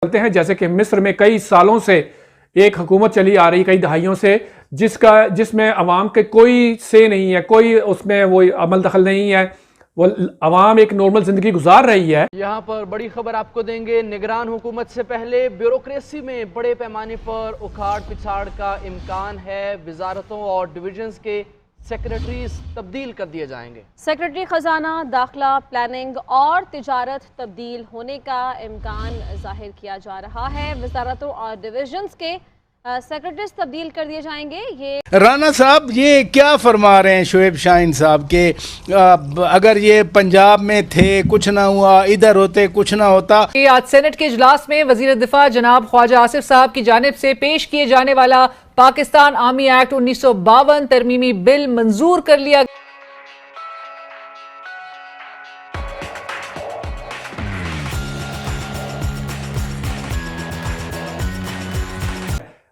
सकते हैं, जैसे कि मिस्र में कई सालों से एक हुकूमत चली आ रही, कई दहाइयों से, जिसमें अवाम के कोई से नहीं है, कोई उसमें वो अमल दखल नहीं है, वो अवाम एक नॉर्मल जिंदगी गुजार रही है। यहाँ पर बड़ी खबर आपको देंगे। निगरान हुकूमत से पहले ब्यूरोक्रेसी में बड़े पैमाने पर उखाड़ पिछाड़ का इम्कान है। वजारतों और डिविजन्स के सेक्रेटरीज तब्दील कर दिए जाएंगे। सेक्रेटरी खजाना, दाखिला, प्लानिंग और तिजारत तब्दील होने का इम्कान जाहिर किया जा रहा है। वजारतों और डिविजन्स के सेक्रेटरीज तब्दील कर दिए जाएंगे। ये राना साहब ये क्या फरमा रहे हैं शोएब शाहीन साहब के, अगर ये पंजाब में थे कुछ ना हुआ, इधर होते कुछ ना होता। आज सेनेट के इजलास में वजीर दिफा जनाब ख्वाजा आसिफ साहब की जानिब से पेश किए जाने वाला पाकिस्तान आर्मी एक्ट 1952 तरमीमी बिल मंजूर कर लिया।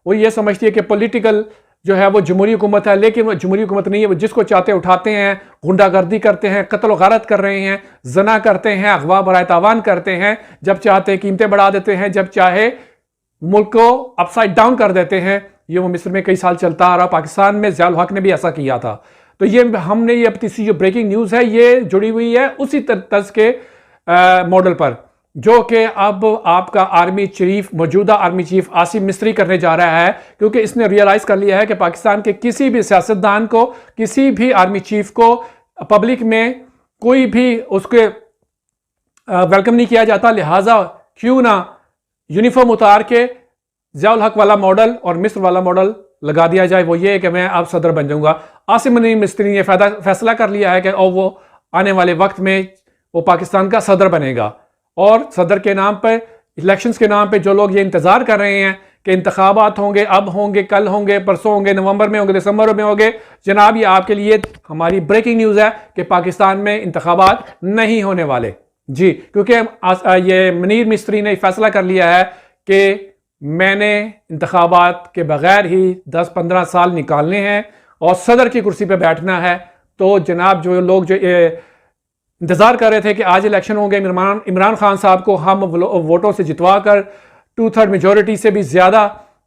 वो ये समझती है कि पॉलिटिकल जो है वो जमहूरी हुकूमत है, लेकिन वो जमहूरी हुकूमत नहीं है। वो जिसको चाहते उठाते हैं, गुंडागर्दी करते हैं, कत्ल गारत कर रहे हैं, जना करते हैं, अगवा बराए तावान करते हैं, जब चाहते कीमतें बढ़ा देते हैं, जब चाहे मुल्क को अपसाइड डाउन कर देते हैं। ये वो मिस्र में कई साल चलता आ रहा। पाकिस्तान में ज़ियाउल हक ने भी ऐसा किया था। तो ये हमने ये अब तीसरी जो ब्रेकिंग न्यूज़ है ये जुड़ी हुई है उसी तर्ज के मॉडल पर, जो कि अब आपका आर्मी चीफ, मौजूदा आर्मी चीफ आसिम मिस्री करने जा रहा है, क्योंकि इसने रियलाइज कर लिया है कि पाकिस्तान के किसी भी सियासतदान को, किसी भी आर्मी चीफ को पब्लिक में कोई भी उसके वेलकम नहीं किया जाता। लिहाजा क्यों ना यूनिफॉर्म उतार के ज़ियाउल हक वाला मॉडल और मिस्र वाला मॉडल लगा दिया जाए। वो ये है कि मैं अब सदर बन जाऊंगा। आसिम मिस्री ने फैसला कर लिया है कि वो आने वाले वक्त में वो पाकिस्तान का सदर बनेगा। और सदर के नाम पर, इलेक्शंस के नाम पे जो लोग ये इंतज़ार कर रहे हैं कि इंतखाबात होंगे, अब होंगे, कल होंगे, परसों होंगे, नवंबर में होंगे, दिसंबर में होंगे, जनाब ये आपके लिए हमारी ब्रेकिंग न्यूज़ है कि पाकिस्तान में इंतखाबात नहीं होने वाले जी। क्योंकि ये मुनीर मिस्त्री ने फैसला कर लिया है कि मैंने इंतखाबात के बगैर ही 10-15 साल निकालने हैं और सदर की कुर्सी पर बैठना है। तो जनाब जो लोग जो इंतज़ार कर रहे थे कि आज इलेक्शन होंगे, इमरान खान साहब को हम वोटों से जितवा कर 2/3 मेजॉरिटी से भी ज़्यादा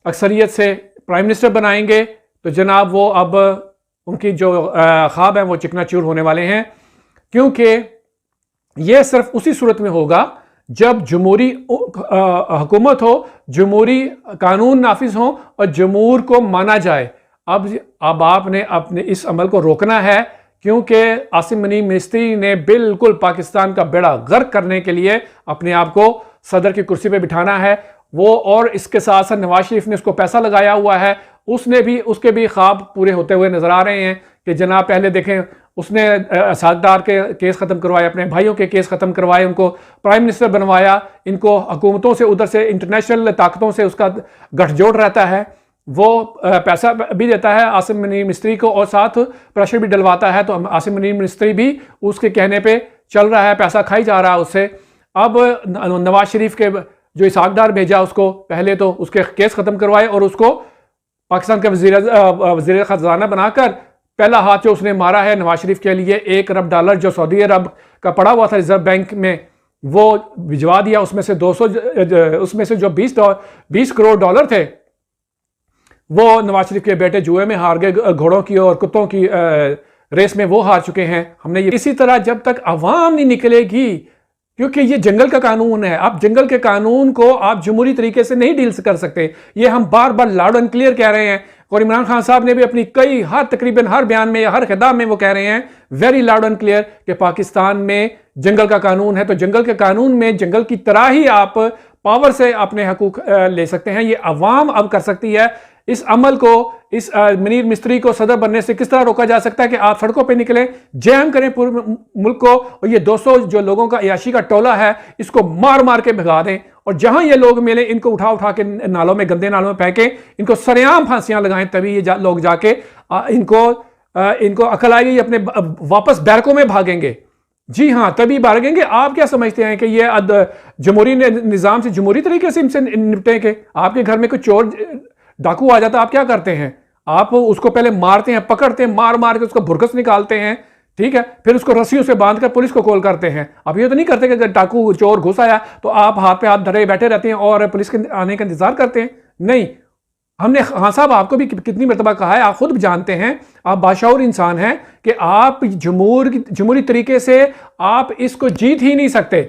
अक्सरियत से प्राइम मिनिस्टर बनाएंगे, तो जनाब वो अब उनकी जो ख्वाब है वो चिकनाचूर होने वाले हैं। क्योंकि ये सिर्फ उसी सूरत में होगा जब जमहूरी हुकूमत हो, जमहूरी कानून नाफिज हो और जमहूर को माना जाए। अब आपने अपने इस अमल को रोकना है, क्योंकि आसिम मिस्त्री ने बिल्कुल पाकिस्तान का बेड़ा गर्क करने के लिए अपने आप को सदर की कुर्सी पे बिठाना है वो। और इसके साथ साथ नवाज शरीफ ने उसको पैसा लगाया हुआ है, उसके भी ख्वाब पूरे होते हुए नजर आ रहे हैं कि जनाब पहले देखें उसने सागदार के केस ख़त्म करवाए, अपने भाइयों के केस ख़त्म करवाए, उनको प्राइम मिनिस्टर बनवाया, इनको हुकूमतों से, उधर से इंटरनेशनल ताकतों से उसका गठजोड़ रहता है, वो पैसा भी देता है आसिम मिस्त्री को और साथ प्रेशर भी डलवाता है। तो आसिम मिस्त्री भी उसके कहने पे चल रहा है, पैसा खाई जा रहा है उससे। अब नवाज शरीफ के जो इसाकदार भेजा उसको, पहले तो उसके केस ख़त्म करवाए और उसको पाकिस्तान का वज़ीर ख़जाना बनाकर पहला हाथ जो उसने मारा है नवाज शरीफ के लिए, $1 अरब जो सऊदी अरब का पड़ा हुआ था रिजर्व बैंक में, वो भिजवा दिया। उसमें से जो 20 करोड़ डॉलर थे वो नवाज शरीफ के बेटे जुए में हार गए, घोड़ों की और कुत्तों की रेस में वो हार चुके हैं। हमने ये इसी तरह जब तक अवाम नहीं निकलेगी, क्योंकि ये जंगल का कानून है, आप जंगल के कानून को आप जमहूरी तरीके से नहीं डील कर सकते। ये हम बार बार लाउड एंड क्लियर कह रहे हैं और इमरान खान साहब ने भी अपनी तकरीबन हर बयान में या हर खिताब में वो कह रहे हैं वेरी लाउड एंड क्लियर कि पाकिस्तान में जंगल का कानून है। तो जंगल के कानून में जंगल की तरह ही आप पावर से अपने हकूक ले सकते हैं। ये अवाम अब कर सकती है। इस अमल को, इस मुनीर मिस्त्री को सदर बनने से किस तरह रोका जा सकता है कि आप सड़कों पे निकलें, जैम करें पूरे मुल्क को और ये 200 जो लोगों का अयाशी का टोला है इसको मार मार के भगा दें और जहां ये लोग मिले इनको उठा उठा के नालों में, गंदे नालों में फेंकें, इनको सरेआम फांसियां लगाएं, तभी ये लोग जाके इनको अकल आएगी, अपने वापस बैरकों में भागेंगे। जी हाँ, तभी भागेंगे। आप क्या समझते हैं कि ये जमहूरी निज़ाम से जमहूरी तरीके से इनसे निपटेंगे? आपके घर में कोई चोर डाकू आ जाता, आप क्या करते हैं? आप उसको पहले मारते हैं, पकड़ते हैं, मार मार के उसका भुरकस निकालते हैं, ठीक है, फिर उसको रस्सियों से बांधकर पुलिस को कॉल करते हैं। अब ये तो नहीं करते कि डाकू चोर घुस आया तो आप हाथ पे हाथ धरे बैठे रहते हैं और पुलिस के आने का इंतजार करते हैं। नहीं, हमने खान साहब आपको भी कितनी मरतबा कहा है, आप खुद भी जानते हैं, आप बाशऊर इंसान हैं कि आप जमहूरी तरीके से आप इसको जीत ही नहीं सकते,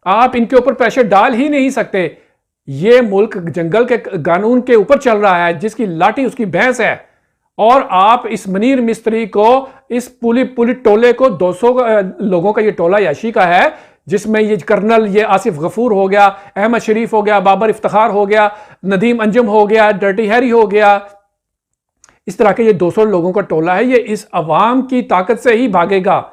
आप इनके ऊपर प्रेशर डाल ही नहीं सकते। ये मुल्क जंगल के कानून के ऊपर चल रहा है, जिसकी लाठी उसकी भैंस है, और आप इस मनीर मिस्त्री को, इस पूरी टोले को, 200 लोगों का ये टोला याशी का है, जिसमें ये कर्नल, ये आसिफ गफूर हो गया, अहमद शरीफ हो गया, बाबर इफ्तिखार हो गया, नदीम अंजुम हो गया, डर्टी हैरी हो गया, इस तरह के ये 200 लोगों का टोला है। ये इस अवाम की ताकत से ही भागेगा।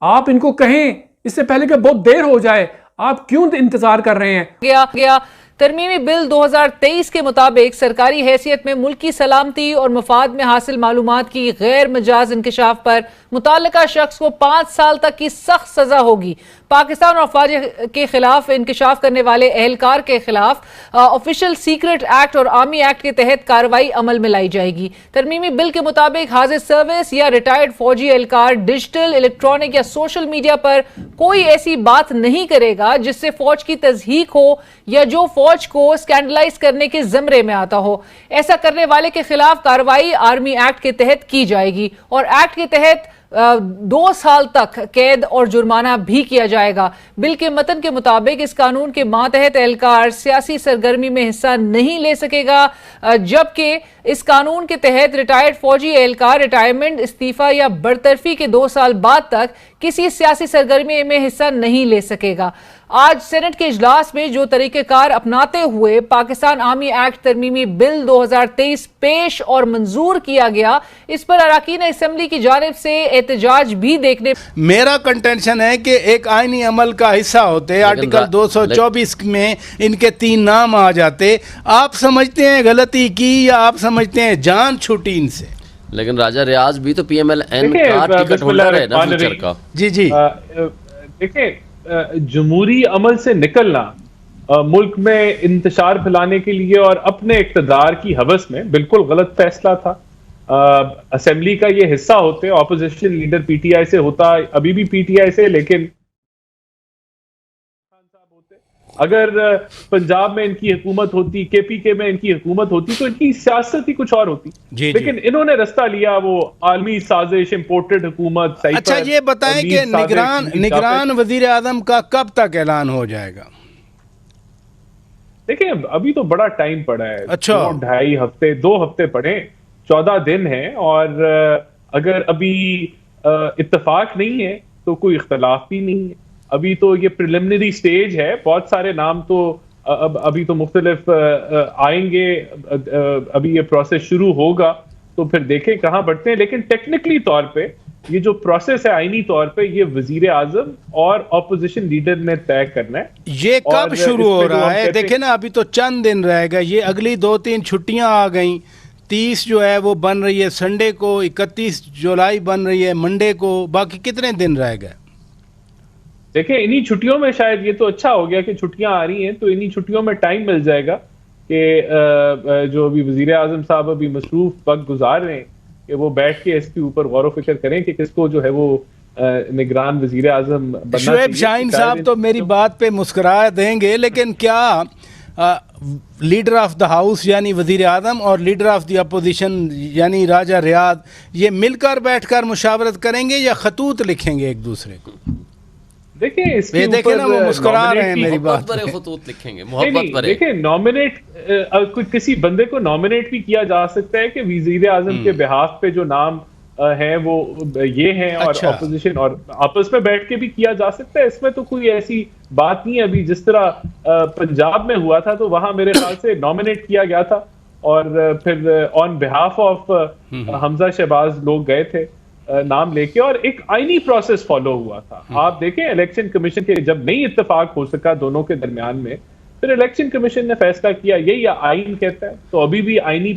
आप इनको कहें इससे पहले कि बहुत देर हो जाए, आप क्यों इंतजार कर रहे हैं? गया तरमीमी बिल 2023 के मुताबिक सरकारी हैसियत में मुल्क की सलामती और मफाद में हासिल मालूमात की गैर मजाज इंकशाफ पर मुताल्लिका शख्स को 5 साल तक की सख्त सजा होगी। पाकिस्तान और अफवाज के खिलाफ इंकशाफ करने वाले एहलकार के खिलाफ ऑफिशियल सीक्रेट एक्ट और आर्मी एक्ट के तहत कार्रवाई अमल में लाई जाएगी। तरमीमी बिल के मुताबिक हाजिर सर्विस या रिटायर्ड फौजी एहलकार डिजिटल, इलेक्ट्रॉनिक या सोशल मीडिया पर कोई ऐसी बात नहीं करेगा जिससे फौज की तज़हीक हो या जो फौज को स्कैंडलाइज करने के ज़मरे में आता हो। ऐसा करने वाले के खिलाफ कार्रवाई आर्मी एक्ट के तहत की जाएगी और एक्ट के तहत 2 साल तक कैद और जुर्माना भी किया जाएगा। बिल के मतन के मुताबिक इस कानून के मातहत एहलकार सियासी सरगर्मी में हिस्सा नहीं ले सकेगा, जबकि इस कानून के तहत रिटायर्ड फौजी एहलकार रिटायरमेंट, इस्तीफा या बरतरफी के 2 साल बाद तक किसी सियासी सरगर्मी में हिस्सा नहीं ले सकेगा। आज सेनेट के इजलास में जो तरीक़ेकार अपनाते हुए पाकिस्तान आर्मी एक्ट तरमीमी बिल 2023 पेश और मंजूर किया गया, इस पर अरकान असेंबली की जानिब से एहतजाज भी देखने। मेरा कंटेंशन है कि एक आईनी अमल का हिस्सा होते, आर्टिकल 224 में इनके 3 नाम आ जाते। आप समझते हैं गलती की या आप समझते हैं जान छूटी इनसे? लेकिन राजा रियाज भी तो PMLN का टिकट होल्डर है ना फ्यूचर का। जी देखिए, जमहूरी अमल से निकलना मुल्क में इंतशार फैलाने के लिए और अपने इक्तदार की हवस में बिल्कुल गलत फैसला था। असेंबली का ये हिस्सा होते, ऑपोजिशन लीडर PTI से होता, अभी भी PTI से, लेकिन अगर पंजाब में इनकी हुकूमत होती, KPK में इनकी हुकूमत होती, तो इनकी सियासत ही कुछ और होती। लेकिन इन्होंने रास्ता लिया वो आलमी साजिश, इंपोर्टेड हुकूमत। अच्छा, ये बताएं कि निगरान वजीर आजम का कब तक ऐलान हो जाएगा? देखिए, अभी तो बड़ा टाइम पड़ा है। अच्छा, 2-2.5 हफ्ते, 2 हफ्ते पड़े, 14 दिन है, और अगर अभी इत्तेफाक नहीं है तो कोई इख्तलाफ भी नहीं है। अभी तो ये प्रिलिमिनरी स्टेज है, बहुत सारे नाम तो अभी तो मुख्तलिफ आएंगे, अभी ये प्रोसेस शुरू होगा तो फिर देखें कहाँ बढ़ते हैं। लेकिन टेक्निकली तौर पे ये जो प्रोसेस है आईनी तौर पे, ये वजीर आजम और ऑपोजिशन लीडर ने तय करना है। ये कब शुरू हो रहा है? देखे ना, अभी तो चंद दिन रहेगा, ये अगली 2-3 छुट्टियां आ गई। 30 जो है वो बन रही है संडे को, 31 जुलाई बन रही है मंडे को, बाकी कितने दिन रह गए? देखिए, इन्हीं छुट्टियों में शायद ये तो अच्छा हो गया कि छुट्टियां आ रही हैं, तो इन्हीं छुट्टियों में टाइम मिल जाएगा कि जो अभी वजीर आजम साहब अभी मसरूफ वक्त गुजार रहे हैं, कि वो बैठ के इसके ऊपर गौर फिक्र करें कि किसको जो है वो निगरान वजीर आजम बनना। शुएब शाहीन साहब तो मेरी बात पे मुस्कुरा देंगे, लेकिन क्या लीडर ऑफ द हाउस यानी वजीर आजम और लीडर ऑफ द अपोजिशन यानी राजा रियाद ये मिलकर बैठकर मुशावरत करेंगे या खतूत लिखेंगे एक दूसरे को? देखिए, इसके देखे ना, वो मुस्कुरा रहे हैं मेरी बात पर खतूत लिखेंगे, मोहब्बत पर। देखिए, नॉमिनेट किसी बंदे को नॉमिनेट भी किया जा सकता है कि वजीर आजम के बिहाफ पे जो नाम है वो ये हैं, और अच्छा। ऑपोजिशन और आपस में बैठ के भी किया जा सकता है। इसमें तो कोई ऐसी बात नहीं है। अभी जिस तरह पंजाब में हुआ था तो वहां मेरे ख्याल से नॉमिनेट किया गया था और फिर on behalf of Hamza Shahbaz लोग गए थे नाम लेके, और एक आईनी प्रोसेस फॉलो हुआ था। आप देखें, इलेक्शन कमीशन के जब नहीं इत्तेफाक हो सका दोनों के दरमियान में, फिर इलेक्शन कमीशन ने फैसला किया, यही आईन कहता है, तो अभी भी आईनी